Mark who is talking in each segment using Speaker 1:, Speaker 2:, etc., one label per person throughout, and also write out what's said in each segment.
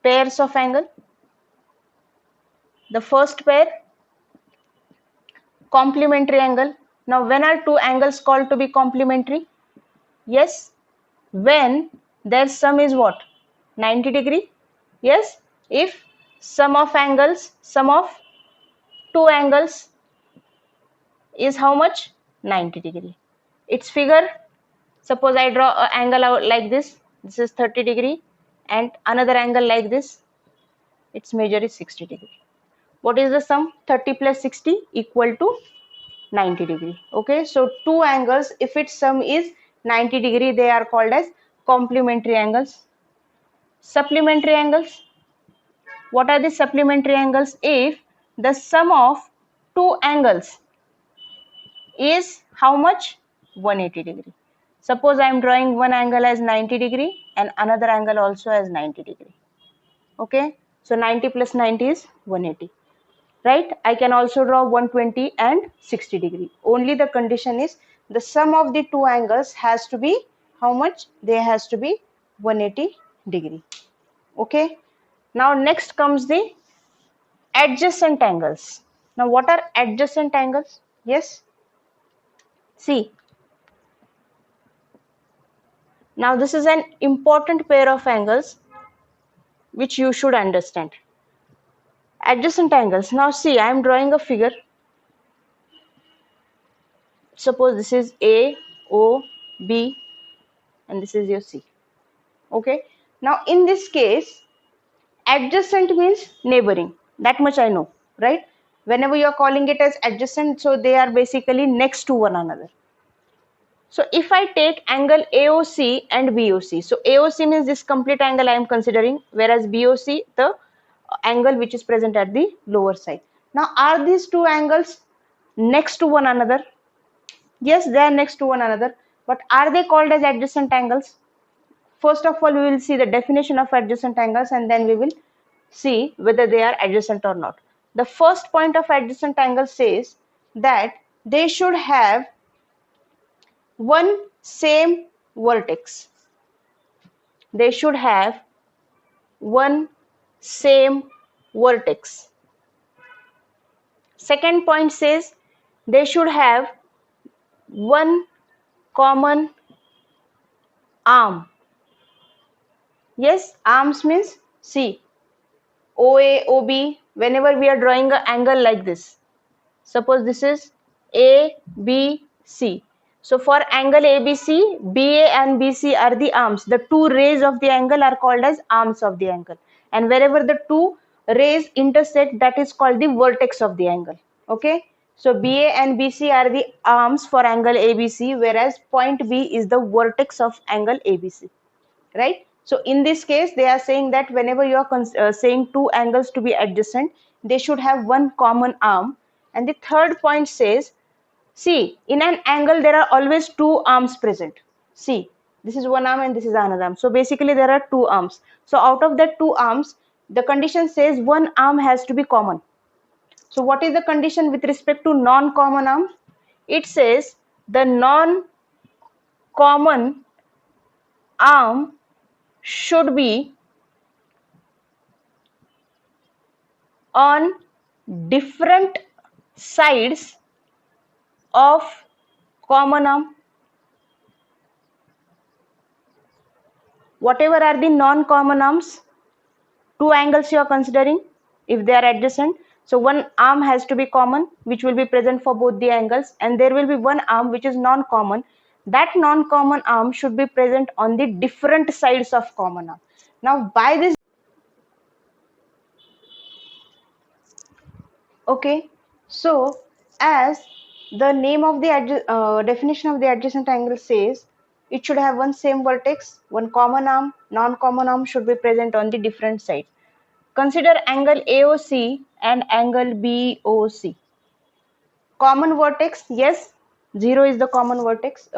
Speaker 1: pairs of angle. The first pair, complementary angle. Now when are two angles called to be complementary? Yes, when their sum is what? 90 degree. Yes, if sum of two angles is how much? 90 degree. Its figure, suppose I draw an angle out like this. This is 30 degree and another angle like this. Its measure is 60 degree. What is the sum? 30 plus 60 equal to 90 degree. Okay, so two angles, if its sum is 90 degree, they are called as complementary angles. Supplementary angles. What are the supplementary angles? If the sum of two angles is how much? 180 degree. Suppose I am drawing one angle as 90 degree and another angle also as 90 degree. Okay, so 90 plus 90 is 180. Right? I can also draw 120 and 60 degree. Only the condition is the sum of the two angles has to be how much? They has to be 180 degree. Okay. Now next comes the adjacent angles. Now what are adjacent angles? Yes. See. Now this is an important pair of angles which you should understand. Adjacent angles. Now see, I am drawing a figure. Suppose this is A, O, B and this is your C. Okay. Now in this case, adjacent means neighboring. That much I know, right? Whenever you are calling it as adjacent, so they are basically next to one another. So if I take angle AOC and BOC, so AOC means this complete angle I am considering, whereas BOC the angle which is present at the lower side. Now are these two angles next to one another? Yes, they are next to one another, but are they called as adjacent angles? First of all, we will see the definition of adjacent angles and then we will see whether they are adjacent or not. The first point of adjacent angle says that they should have one same vertex. They should have one same vertex. Second point says they should have one common arm. Yes, arms means see OA, OB, whenever we are drawing an angle like this. Suppose this is A, B, C. So for angle ABC, BA and BC are the arms. The two rays of the angle are called as arms of the angle. And wherever the two rays intersect, that is called the vertex of the angle. Okay. So BA and BC are the arms for angle ABC, whereas point B is the vertex of angle ABC. Right? So in this case, they are saying that whenever you are saying two angles to be adjacent, they should have one common arm. And the third point says, see, in an angle, there are always two arms present. See, this is one arm and this is another arm. So basically, there are two arms. So out of that two arms, the condition says one arm has to be common. So what is the condition with respect to non-common arm? It says the non-common arm should be on different sides of common arm. Whatever are the non-common arms, two angles you are considering, if they are adjacent, so one arm has to be common, which will be present for both the angles, and there will be one arm which is non-common. That non-common arm should be present on the different sides of common arm. Now by this, okay, so as the name of the definition of the adjacent angle says, it should have one same vertex, one common arm, non-common arm should be present on the different sides. Consider angle AOC and angle BOC. Common vertex, yes, 0 is the common vertex,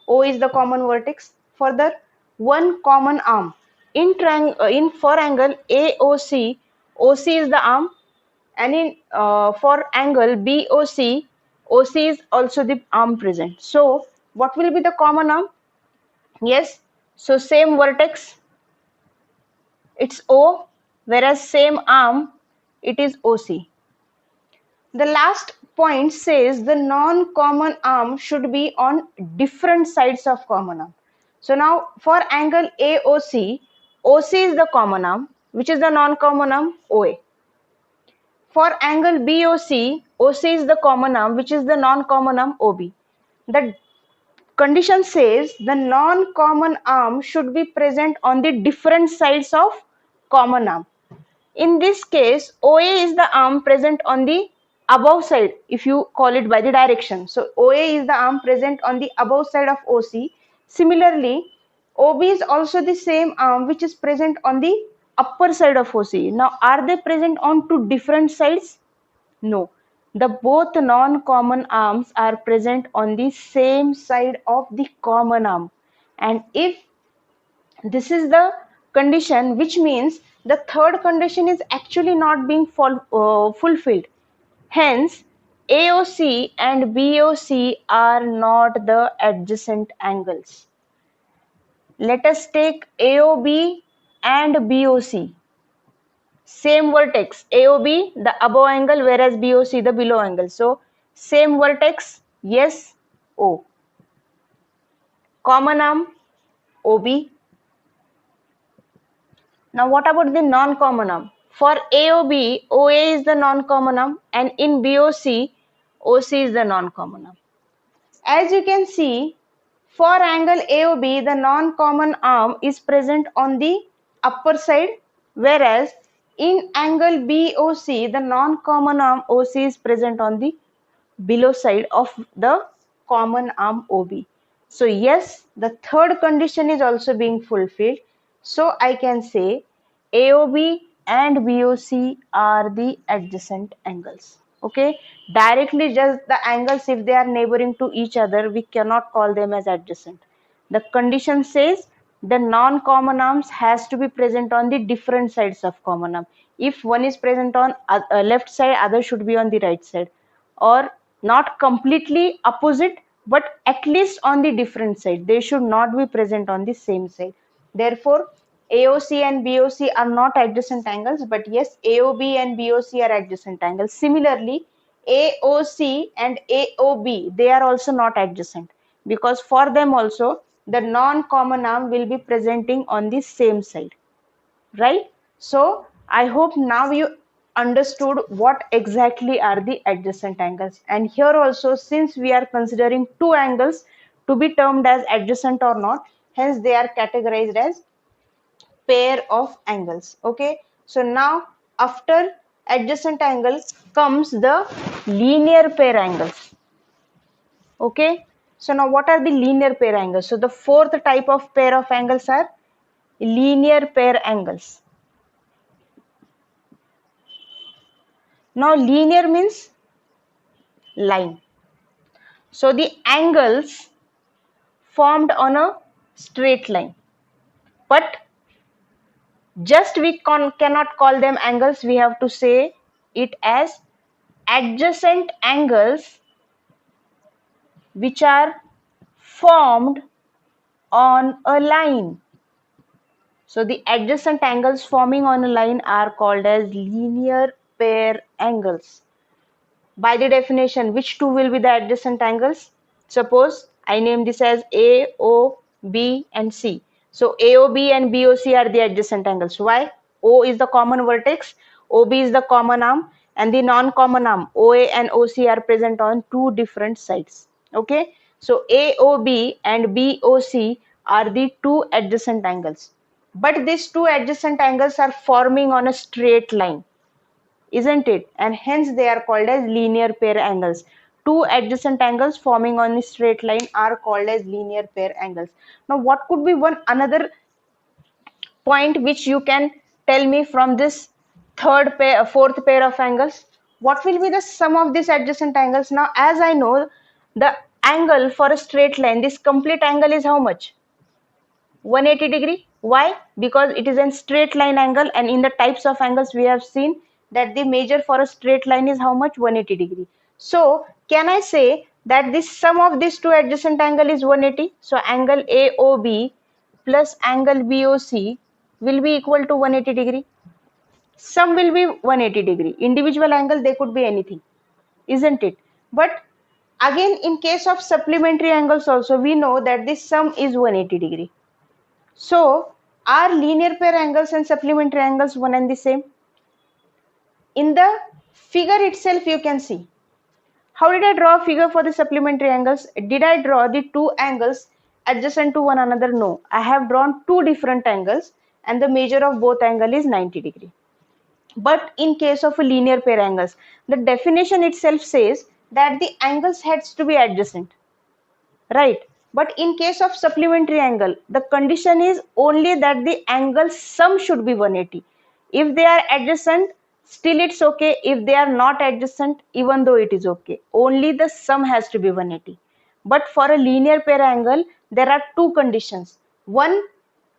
Speaker 1: O is the common vertex. Further, one common arm. In for angle AOC, OC is the arm, and in for angle BOC, OC is also the arm present. So what will be the common arm? Yes, so same vertex, it's O, whereas same arm, it is OC. The last point says the non-common arm should be on different sides of common arm. So now for angle AOC, OC is the common arm, which is the non-common arm OA. For angle BOC, OC is the common arm, which is the non-common arm OB. The condition says the non-common arm should be present on the different sides of common arm. In this case, OA is the arm present on the above side, if you call it by the direction. So OA is the arm present on the above side of OC. Similarly, OB is also the same arm which is present on the upper side of OC. Now, are they present on two different sides? No. The both non-common arms are present on the same side of the common arm. And if this is the condition, which means the third condition is actually not being fulfilled. Hence, AOC and BOC are not the adjacent angles. Let us take AOB and BOC. Same vertex, AOB the above angle, whereas BOC the below angle. So, same vertex, yes, O. Common arm, OB. Now, what about the non-common arm? For AOB, OA is the non-common arm, and in BOC, OC is the non-common arm. As you can see, for angle AOB, the non-common arm is present on the upper side, whereas in angle BOC, the non-common arm OC is present on the below side of the common arm OB. So yes, the third condition is also being fulfilled. So I can say AOB and BOC are the adjacent angles. Okay, directly just the angles, if they are neighboring to each other, we cannot call them as adjacent. The condition says the non-common arms has to be present on the different sides of common arm. If one is present on left side, other should be on the right side, or not completely opposite, but at least on the different side. They should not be present on the same side. Therefore, AOC and BOC are not adjacent angles, but yes, AOB and BOC are adjacent angles. Similarly, AOC and AOB, they are also not adjacent, because for them also the non-common arm will be presenting on the same side, right? So I hope now you understood what exactly are the adjacent angles. And here also, since we are considering two angles to be termed as adjacent or not, hence they are categorized as pair of angles. Okay, so now after adjacent angle comes the linear pair angles. Okay, so now what are the linear pair angles? So the fourth type of pair of angles are linear pair angles. Now linear means line. So the angles formed on a straight line, but just we cannot call them angles, we have to say it as adjacent angles which are formed on a line. So the adjacent angles forming on a line are called as linear pair angles. By the definition, which two will be the adjacent angles? Suppose I name this as A, O, B and C. So AOB and BOC are the adjacent angles. Why? O is the common vertex, OB is the common arm, and the non-common arm OA and OC are present on two different sides. Okay, so AOB and BOC are the two adjacent angles, but these two adjacent angles are forming on a straight line, isn't it? And hence they are called as linear pair angles. Two adjacent angles forming on a straight line are called as linear pair angles. Now what could be one another point which you can tell me from this fourth pair of angles? What will be the sum of these adjacent angles? Now as I know, the angle for a straight line, this complete angle is how much? 180 degree. Why? Because it is a straight line angle, and in the types of angles we have seen that the measure for a straight line is how much? 180 degree. So can I say that this sum of these two adjacent angle is 180? So angle AOB plus angle BOC will be equal to 180 degree. Sum will be 180 degree. Individual angle, they could be anything, isn't it? But again, in case of supplementary angles also, we know that this sum is 180 degree. So are linear pair angles and supplementary angles one and the same? In the figure itself, you can see. How did I draw a figure for the supplementary angles? Did I draw the two angles adjacent to one another? No. I have drawn two different angles and the measure of both angle is 90 degree. But in case of a linear pair angles, the definition itself says that the angles has to be adjacent, right? But in case of supplementary angle, the condition is only that the angle sum should be 180. If they are adjacent, still it's okay. If they are not adjacent, even though it is okay, only the sum has to be 180. But for a linear pair angle, there are two conditions. One,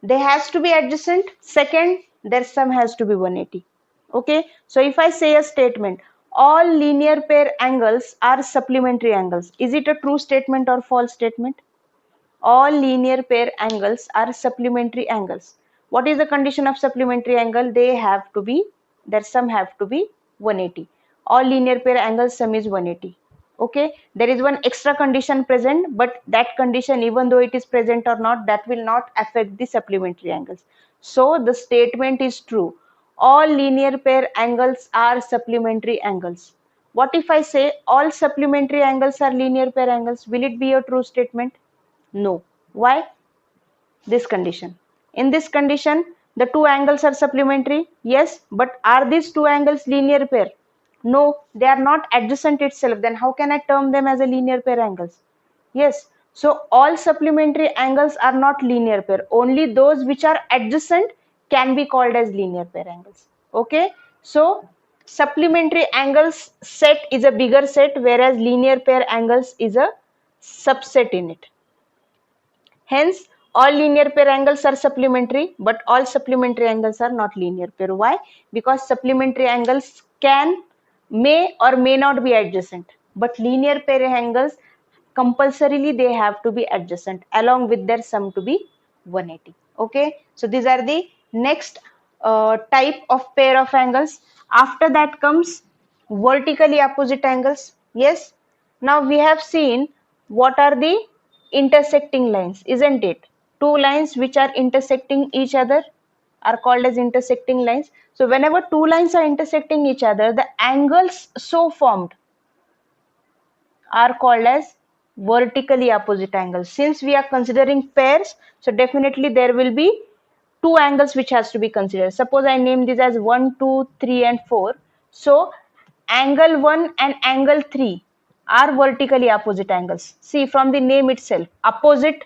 Speaker 1: they has to be adjacent. Second, their sum has to be 180. Okay, so if I say a statement, all linear pair angles are supplementary angles, is it a true statement or false statement? All linear pair angles are supplementary angles. What is the condition of supplementary angle? They have to be, their sum have to be 180. All linear pair angles sum is 180. Okay, there is one extra condition present, but that condition, even though it is present or not, that will not affect the supplementary angles. So the statement is true. All linear pair angles are supplementary angles. What if I say all supplementary angles are linear pair angles? Will it be a true statement? No. Why? This condition. In this condition, the two angles are supplementary. Yes, but are these two angles linear pair? No, they are not adjacent itself. Then how can I term them as a linear pair angles? Yes. So all supplementary angles are not linear pair. Only those which are adjacent can be called as linear pair angles. Okay. So supplementary angles set is a bigger set, whereas linear pair angles is a subset in it. Hence, all linear pair angles are supplementary, but all supplementary angles are not linear pair. Why? Because supplementary angles may or may not be adjacent, but linear pair angles compulsorily they have to be adjacent along with their sum to be 180. Okay, so these are the next type of pair of angles. After that comes vertically opposite angles. Yes, now we have seen what are the intersecting lines, isn't it? Two lines which are intersecting each other are called as intersecting lines. So whenever two lines are intersecting each other, the angles so formed are called as vertically opposite angles. Since we are considering pairs, so definitely there will be two angles which has to be considered. Suppose I name this as 1, 2, 3 and 4. So angle 1 and angle 3 are vertically opposite angles. See, from the name itself, opposite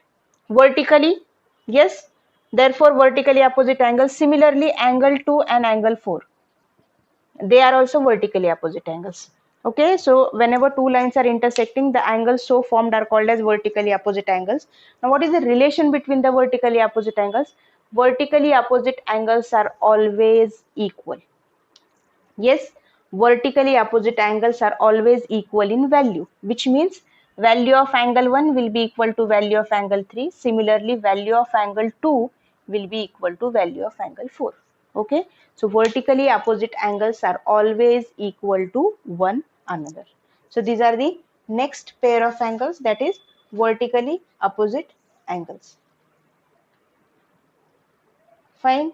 Speaker 1: vertically, yes, therefore vertically opposite angles. Similarly, angle 2 and angle 4, they are also vertically opposite angles. Okay, so whenever two lines are intersecting, the angles so formed are called as vertically opposite angles. Now what is the relation between the vertically opposite angles? Vertically opposite angles are always equal. Yes, vertically opposite angles are always equal in value, which means value of angle 1 will be equal to value of angle 3. Similarly, value of angle 2 will be equal to value of angle 4. Okay, so vertically opposite angles are always equal to one another. So these are the next pair of angles, that is vertically opposite angles. Fine.